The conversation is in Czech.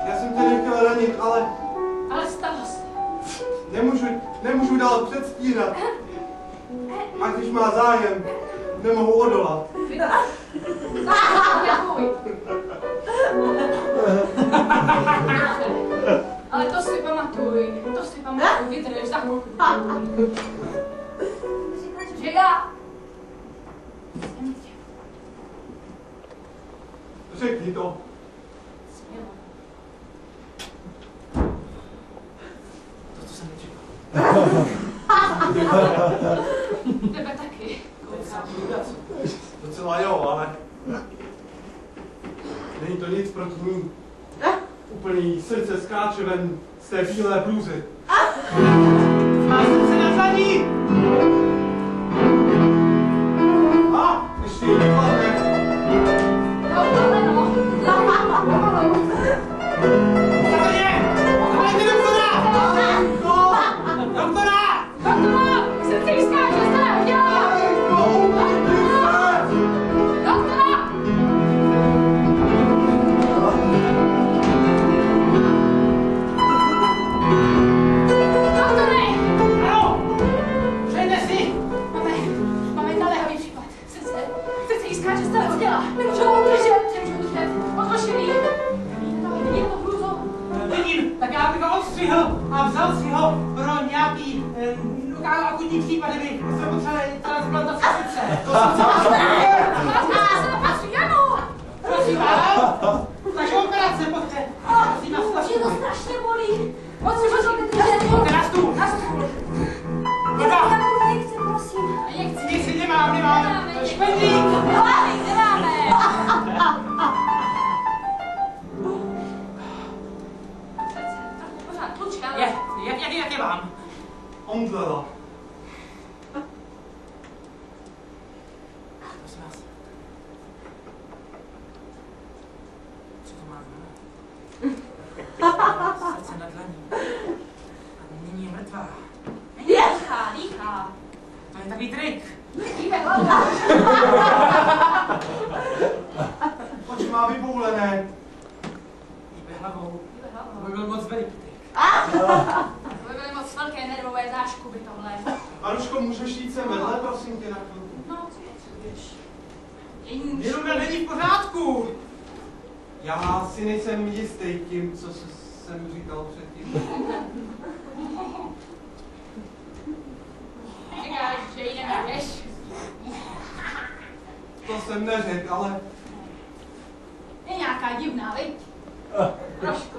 Já jsem tě nechtěl ranit, ale... Ale stalo se. Nemůžu dál předstírat. A když má zájem, nemohu odolat. Ale to si pamatuj, vydrž za chvilku. Že já jsem tě. Řekni to. Smělo. To, co jsem nečekal. Tebe taky. Docela jo, ale... Není to nic proti ní. Úplný srdce skáče ven z té bílé blůzy. Má srdce na zadní! A, ještě jí nekladne. No, ale no. Pohodě! Pohodě doktora! Doktora! Doktora, srdce jí skáče, co já udělala? Doktora! Doktore! Ano! Přejde si! Máme naléhavý případ. Srdce jí skáče z celého těla. Nemůžu ho udržet. Odložený. Vidíte to hrůzo? Vidím, tak já bych ho odstřihl a vzal si ho pro nějaký akutní případ, kdyby jsme potřebovali transplantaci srdce. Já se napatří, ano! Prosím vás, takže operace, pojďte. Prosím vás, Mě to strašně bolí. Potřebuji to vydržet. pojďte na stůl. Na stůl. Voda. Nechci, prosím. Nechci. Nic si nemám. Špendlík. Nemáme. Pořád, tlučka. Jak je vám? Omdlela. Prosím vás. Co to má znamenat? Srdce na dlaní. A nyní je mrtvá. Dýchá. To je takový trik. Dýchá hlava. Oči má vyboulené. Hýbe hlavou. To by byl moc veliký trik. To by byly moc velké nervové záškuby tohle. Anuško, můžeš jít sem vedle, prosím tě, na chvilku? No, co potřebuješ? Jiruna není v pořádku. Já si nejsem jistý tím, co jsem říkal předtím. Říkáš, že ji nemáš. To jsem neřekl, ale... Je nějaká divná, viď? Trošku.